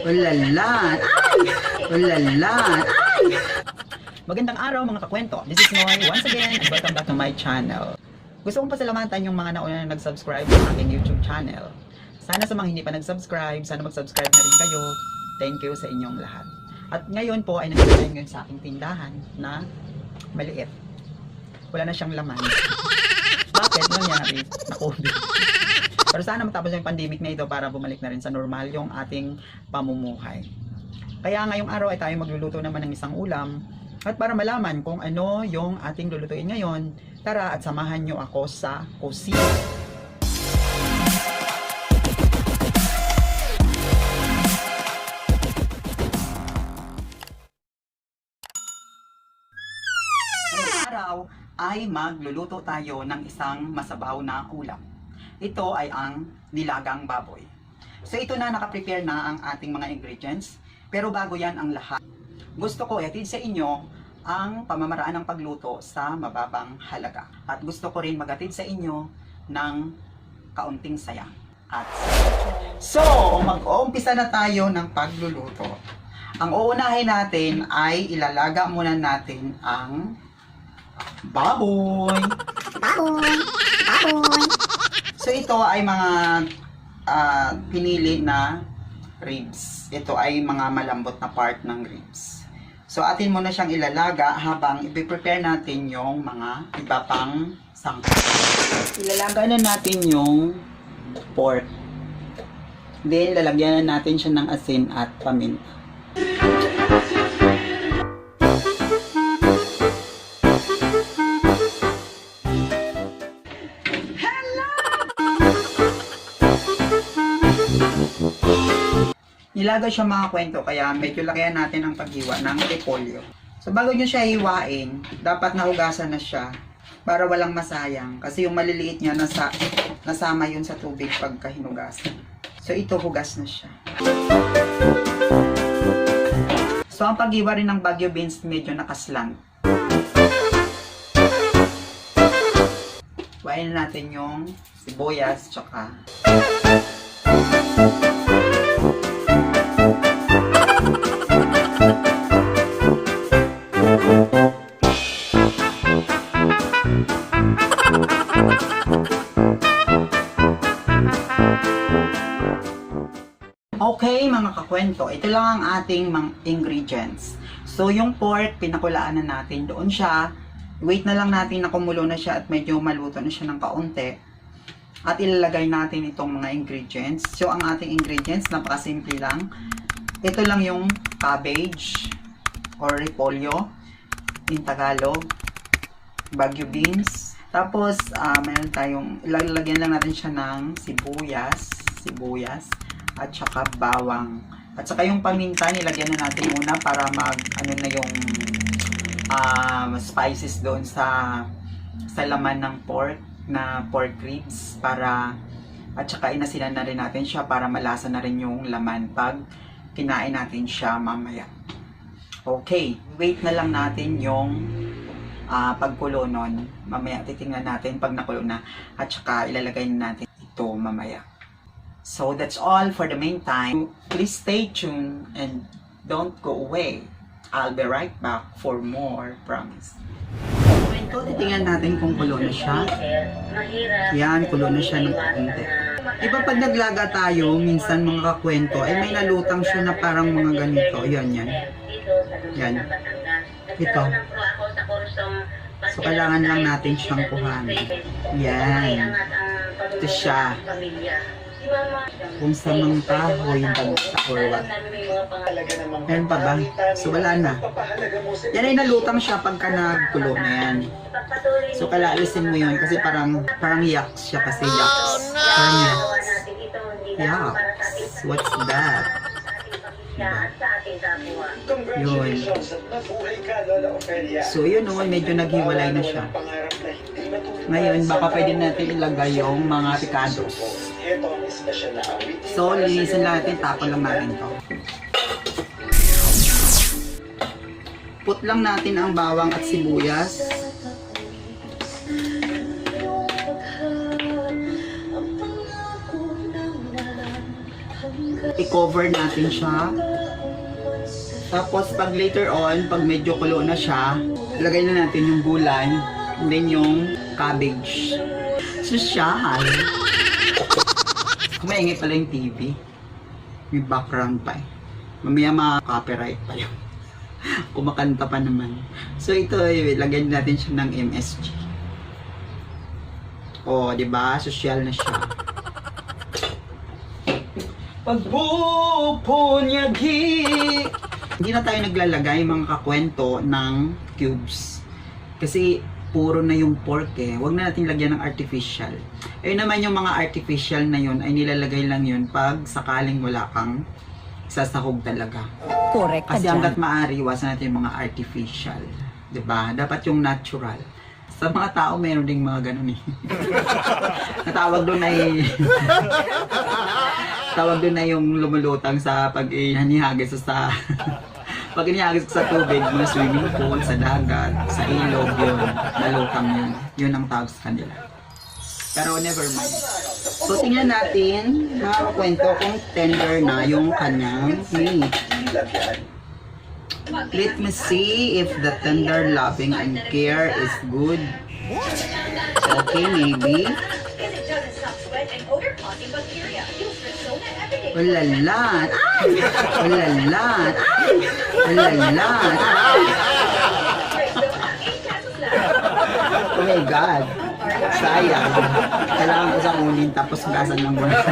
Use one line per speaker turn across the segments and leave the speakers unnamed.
Ulalan! Ay! Ulalan! Ay!
Magandang araw mga kakwento. This is Noi once again and welcome back to my channel. Gusto kong pasalamatan yung mga nauna na nag-subscribe sa aking YouTube channel. Sana sa mga hindi pa nag-subscribe, sana mag-subscribe na rin kayo. Thank you sa inyong lahat. At ngayon po ay nandito ngayon sa aking tindahan na maliit. Wala na siyang laman. Bakit? Nangyari na COVID. Pero sana matapos yung pandemic na ito para bumalik na rin sa normal yung ating pamumuhay. Kaya ngayong araw ay tayo magluluto naman ng isang ulam. At para malaman kung ano yung ating lulutuin ngayon, tara at samahan nyo ako sa kusina. Ngayong araw ay magluluto tayo ng isang masabaw na ulam. Ito ay ang nilagang baboy. So ito na, nakaprepare na ang ating mga ingredients. Pero bago yan ang lahat, gusto ko ihatid sa inyo ang pamamaraan ng pagluto sa mababang halaga. At gusto ko rin maghatid sa inyo ng kaunting saya. At so, mag-uumpisa na tayo ng pagluluto. Ang uunahin natin ay ilalaga muna natin ang baboy. Baboy! Baboy! So ito ay mga pinili na ribs. Ito ay mga malambot na part ng ribs. So atin muna siyang ilalaga habang i-prepare natin yung mga iba pang sangkap. Ilalaga na natin yung pork. Then lalagyan na natin siya ng asin at paminta. Nilaga siya mga kwento, kaya medyo lakihan natin ang paghiwa ng repolyo. So bago nyo siya hiwain, dapat nahugasan na siya para walang masayang. Kasi yung maliliit niya, nasama yun sa tubig pagka hinugasan. So ito, hugas na siya. So ang paghiwa rin ng Baguio beans, medyo nakaslant. Hiwain na natin yung sibuyas, tsaka okay mga kakwento, ito lang ang ating mga ingredients. So yung pork, pinakulaan na natin doon siya. Wait na lang natin na kumulo na siya at medyo maluto na siya ng kaunti. At ilalagay natin itong mga ingredients. So ang ating ingredients, napakasimple lang. Ito lang yung cabbage or repolyo in Tagalog, Baguio beans. Tapos meron tayong, ilalagyan lang natin siya ng sibuyas at saka bawang. At saka yung paminta, nilagyan na natin muna para ano na yung spices doon sa laman ng pork na pork ribs, para at saka inasinan na rin natin siya para malasa na rin yung laman pag kinain natin siya mamaya. Okay, wait na lang natin yung pagkulo nun. Mamaya titingnan natin pag nakulo na at saka ilalagay na natin ito mamaya. So that's all for the meantime. Please stay tuned and don't go away. I'll be right back for more, promise. Ito, titingnan natin kung kulo na siya. Yan, kulo na siya ng konti. Iba pag naglaga tayo, minsan mga kakwento, ay may nalutang siya na parang mga ganito. Yan. Yan. Ito. So, kailangan lang natin siyang kuhanin. Yan. Ito siya. Kung sa mga kahoy yung bagsa or what. Meron pa ba? So wala na. Yan ay nalutang siya pagka nagkulo na yan. So kalaalisin mo yun kasi parang yaks siya kasi yaks. Parang yaks. Yaks. What's that? Diba? Yun. So yun o, medyo naghiwalay na siya. Ngayon baka pwede natin ilagay yung mga picados. So, linisin natin, tapon lang natin to. Put lang natin ang bawang at sibuyas. i-cover natin siya. Tapos pag later on, pag medyo kulo na siya, lagay na natin yung gulay, and then yung cabbage. Sosyal. Kumaingay pala yung TV. May background pa eh. Mamaya ma-copyright pa yun. Kumakanta pa naman. So ito, lagyan natin siya ng MSG. Oh, di ba? Sosyal na siya. Pagbupunyagi. Hindi na tayo naglalagay mga kakwento ng cubes. Kasi puro na yung pork eh. Huwag na natin lagyan ng artificial. Ayun naman yung mga artificial na yun ay nilalagay lang yun pag sakaling wala kang sasahog talaga.
Correct.
Kasi hanggat maaari, iwasan natin yung mga artificial. Diba? Dapat yung natural. Sa mga tao, meron ding mga ganun eh. Natawag doon ay tawag doon na yung lumulutang sa pag-inihagis sa pag inihagis sa tubig, mga swimming pool, sa dagat, sa ilog, yun. Lalutang yun. Yun ang tawag sa kanila. Pero never mind. So, tingnan natin, mga kwento, kung tender na yung kanyang meat. Let me see if the tender loving and care is good. Okay, maybe. Ulalan! Ay! Ulalan! Ay! Ulalan! Ay! Oh my God! Sayang. Kailangan ko sa unin tapos gasan lang muna.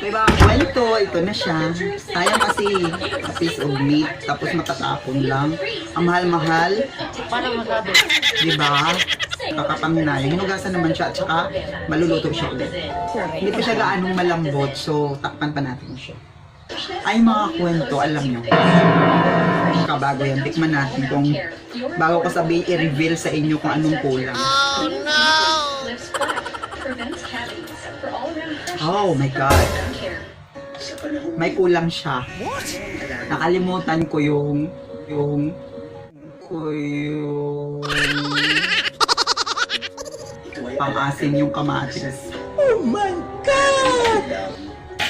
Diba ang kwento? Ito na siya. Sayang kasi a piece of meat tapos matatapon lang. Ang mahal-mahal.
Para masabi.
Diba? Kakapanghinayang. Hinugasan naman siya at saka maluluto siya ulit. Hindi pa siya gaanong malambot, so takpan pa natin siya. Ay mga kwento, alam nyo. Kabago yan, tikman natin kung bago ko sabihin i-reveal sa inyo kung anong kulang.
Oh no!
Oh my God. May kulang siya. Nakalimutan ko yung pang-asin yung kamatis. Oh my God!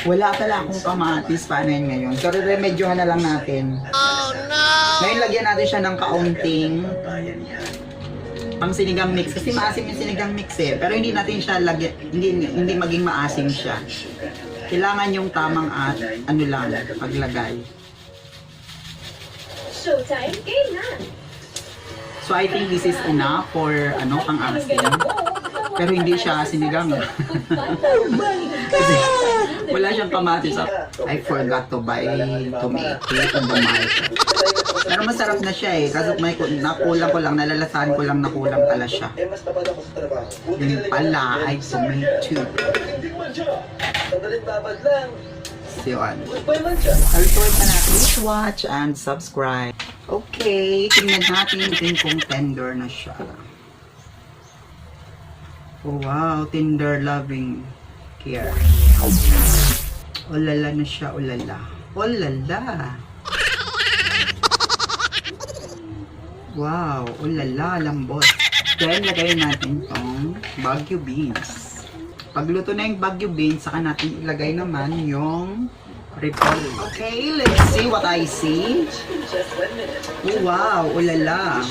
Wala pala akong kamatis. Paano yun ngayon? So, remedyohan na lang natin.
Oh no!
Ngayon, lagyan natin siya ng kaunting pang sinigang mix. Kasi maasim yung sinigang mix eh. Pero hindi natin siya lagyan, hindi maging maasim siya. Kailangan yung tamang ano lang, paglagay.
Showtime, game na!
So, I think this is enough for pang-asim. Pero hindi siya sinigang. Kasi wala siyang kamatis. I forgot to buy tomato on the market. Pero masarap na siya eh. Kasi nakulang ko lang, nalalasahan ko lang nakulang pala siya. Yun pala ay tomato. So yun. Altuin pa natin. Please watch and subscribe. Okay, tingnan natin kung tender na siya. Oh, wow, tender loving care. Ulala na siya, ulala. Ulala. Wow, ulala, lambot. Then, lagay natin tong Baguio beans. Pagluto na yung Baguio beans, saka natin ilagay naman yung repolyo. Okay, let's see what I see. Oh, wow, ulala.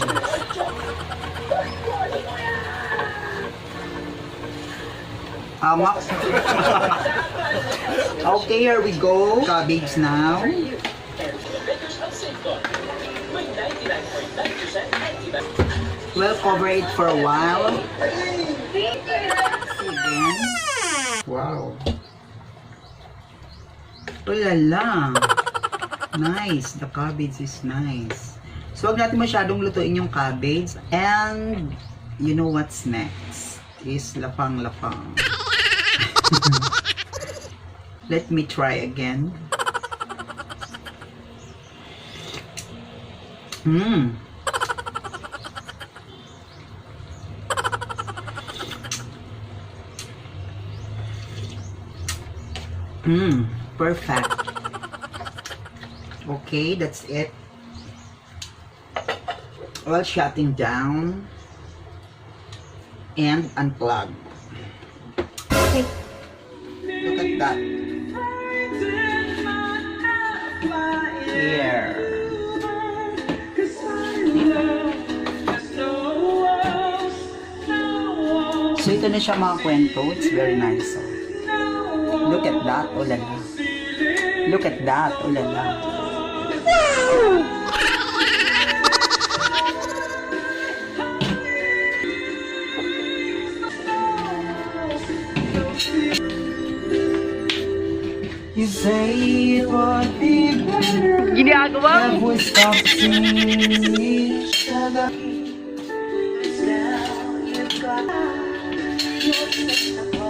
Okay, here we go. Cabbage now. We'll cover it for a while. Again. Wow. Oh la la. Nice. The cabbage is nice. So, huwag natin masyadong lutuin yung cabbage. And, you know what's next? Is lapang-lapang. Let me try again. Perfect. Okay, that's it. Well, shutting down and unplug. Okay. that. Here. So ito na siya mga kwento. It's very nice. Oh. Look at that, oh lala. Look at that, oh lala. You say it would be better
Ginagawa
if we stop seeing each other.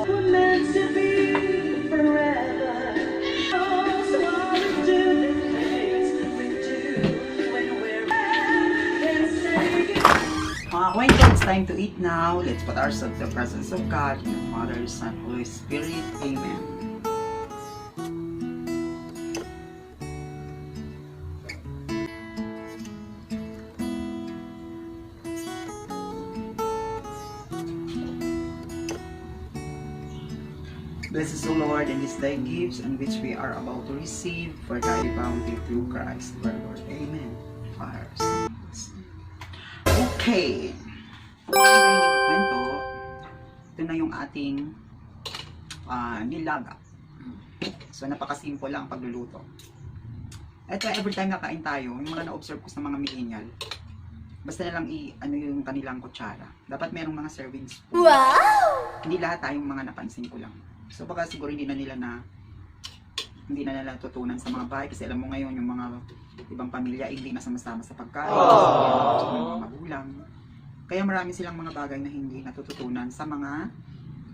We're meant to be forever. So why we do the things we do when we're Mga kwento, it's time to eat now. Let's put ourselves in the presence of God, the Father, Son, Holy Spirit. Amen. Blessed is the Lord, and this thy gifts, and which we are about to receive, for thy bounty through Christ our Lord. Amen. Father, Son, okay. Kwento. Ito na yung ating nilaga. So, napakasimple lang pagluluto. Ito, every time nakain tayo, yung mga na-observe ko sa mga millennial, basta na lang ano yung kanilang kutsara. Dapat merong mga serving spoon. Wow! Hindi lahat tayong mga napansin ko lang. So baka siguro hindi na nila tutunan sa mga bahay kasi alam mo ngayon yung mga ibang pamilya hindi na sama-sama sa pagkain. Yung mga magulang. Kaya marami silang mga bagay na hindi natututunan sa mga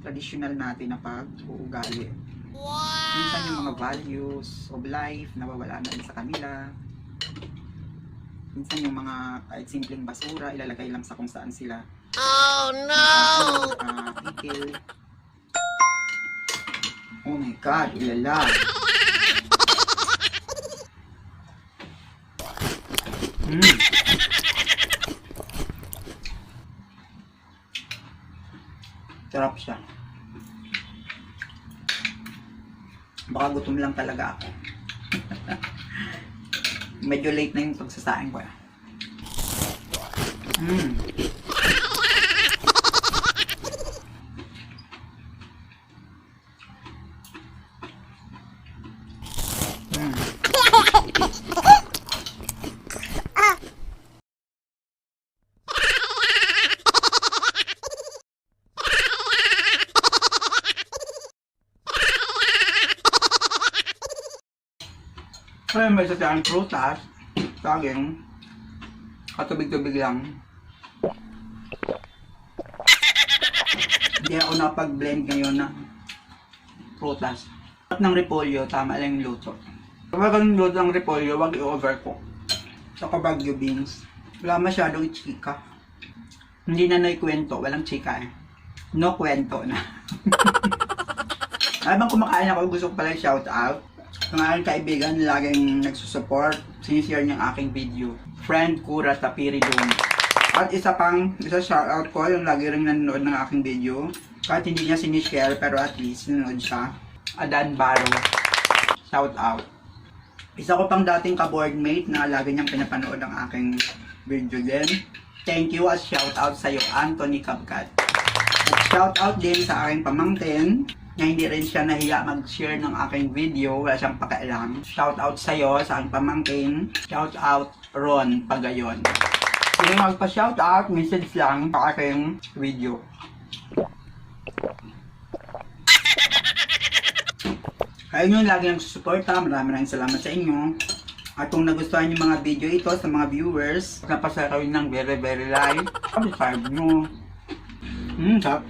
traditional natin na pag-uugali. Wow! Minsan yung mga values of life nawawala na rin sa kanila. Minsan yung mga kahit simpleng basura ilalagay lang sa kung saan sila.
Oh no!
Ikil. Oh my God, ilala. Sarap siya. Baka gutom lang talaga ako. Medyo late na yung pagsasaing ko. Kaya may isa tayong prutas, saging, katubig-tubig lang. Hindi ako napag-blend ngayon ng prutas. At ng repolyo, tama lang yung luto. Kapag ang luto ng repolyo, wag i-overcook. Saka bagyo beans, wala masyadong chika. Hindi na Noi Kwento, walang chika eh. No kwento na. Habang kumakain ako, gusto ko pala shout out ng aking kaibigan, laging nagsusupport, sinishare niyang aking video. Friend Kura Tapiridon. At isa shoutout ko, yung lagi rin nanonood ng aking video. Kahit hindi niya sinishare, pero at least nanonood siya. Adan Baro. Shoutout. Isa ko pang dating ka-boardmate na lagi niyang pinapanood ang aking video din. Thank you at shoutout sa'yo, Anthony Cabcat. At shoutout din sa aking pamangkin, na hindi rin siya nahiya mag-share ng aking video, wala siyang pakialam. Shout out sa'yo, sa aking pamangkin. Shout out Ron Pagayon. Kung magpa-shout out, message lang sa aking video. Kayo nyo lagi nang susuporta, maraming salamat sa inyo. At kung nagustuhan yung mga video ito sa mga viewers, napasaya kayo ng very live, subscribe nyo. Sarap.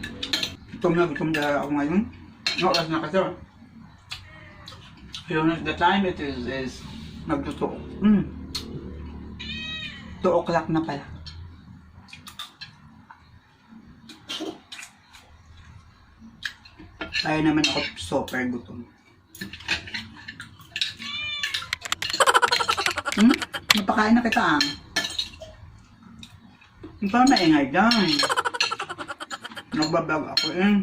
Gutom na ako ngayon. No, oras na kasi. Yun, the time it is nagtuto. 2 o'clock na pala. Kaya naman ako super gutom. Napakain na kita. Hindi pa maingay dyan. Nagbablog ako eh.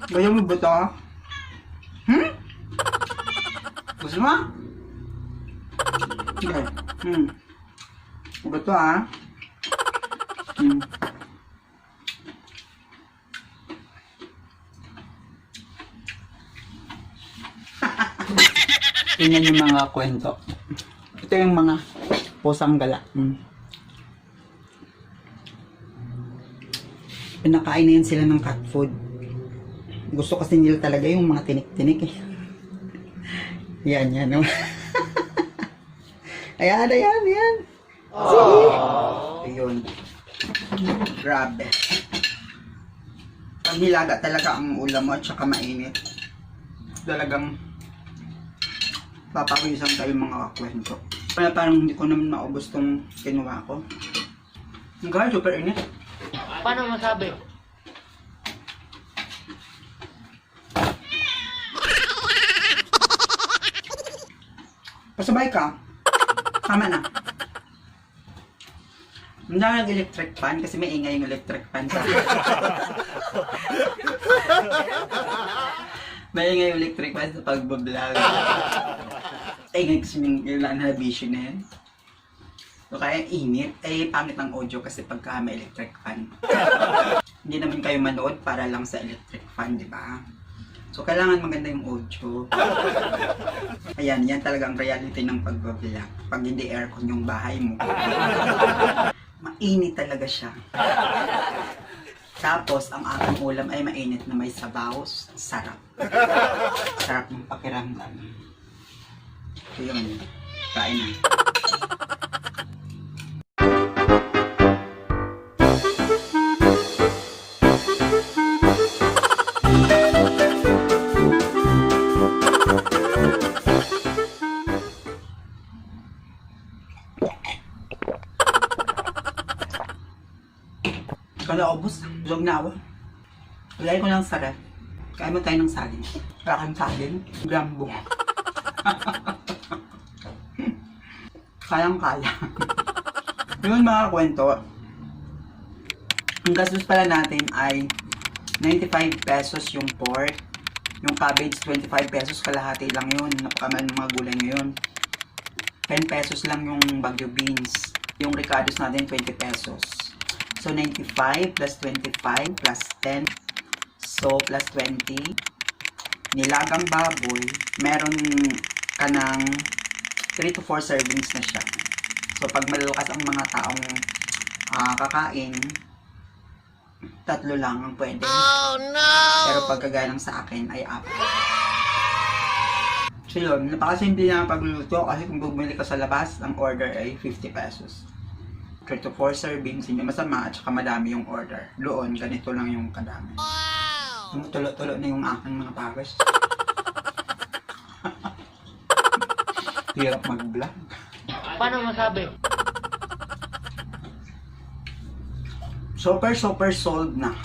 Gaya mo ba ito? Gusto mo? Okay. Ugat to ah. Tingnan yung mga kwento. Ito yung mga pusang gala. Pinakain na yan sila ng cat food. Gusto kasi nila talaga yung mga tinik-tinik eh. Yan. Oh. Ayan. Sige. Ayun. Grabe. Pag nilaga talaga ang ulam mo at saka mainit. Talagang papakuisan tayo mga kwento. Kaya parang hindi ko naman maubos tong kinuha ko. Hanggang super init.
Paano masabi?
Pasabay ka. Tama na. Hindi ako nag-electric fan kasi may ingay yung electric fan sa may ingay yung electric fan sa pagbablog. Ingay kasi yung vision na yan. So kaya init, pangit ang audio kasi pagka may electric fan. Hindi naman kayo manood para lang sa electric fan, di ba? So kailangan maganda yung audio. Ayan, yan talaga ang reality ng pagbablog. Pag hindi aircon yung bahay mo, mainit talaga siya. Tapos, ang aking ulam ay mainit na may sabaw. Sarap. Sarap ng pakiramdam. So yun, kain na. Kala obos, busog na ako. Lagay ko lang sa ref. Kaya mo tayo ng saging. Wala kang saging, grambo. Kayang-kaya. Yun mga kwento. Ang gastos pala natin ay 95 pesos yung pork. Yung cabbage, 25 pesos. Kalahati lang yun. Napakamahal ng mga gulay ngayon. 10 pesos lang yung bagyo beans. Yung ricados natin, 20 pesos. So, 95 plus 25 plus 10. So, plus 20. Nilagang baboy. Meron ka ng 3 to 4 servings na siya. So, pag malalakas ang mga taong kakain, 3 lang ang pwede.
Oh no!
Pero pag kagaya lang sa akin ay 4. So, yun. Napakasimple na ang pagluluto kasi kung bumili ka sa labas, ang order ay 50 pesos. 3 to 4 servings, hindi masama at saka madami yung order. Doon, ganito lang yung kadami. Wow! Tulo-tulo na yung aking mga pagos. Hirap mag-vlog.
Paano masabi?
Super sold na.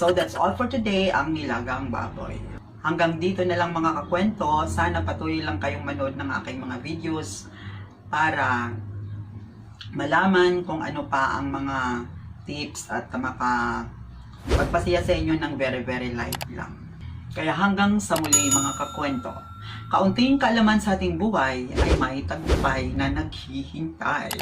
So that's all for today, ang nilagang baboy. Hanggang dito na lang mga kakwento. Sana patuloy lang kayong manood ng aking mga videos para malaman kung ano pa ang mga tips at magpasiya sa inyo ng very light lang. Kaya hanggang sa muli mga kakwento, kaunting kaalaman sa ating buhay ay may tagumpay na naghihintay.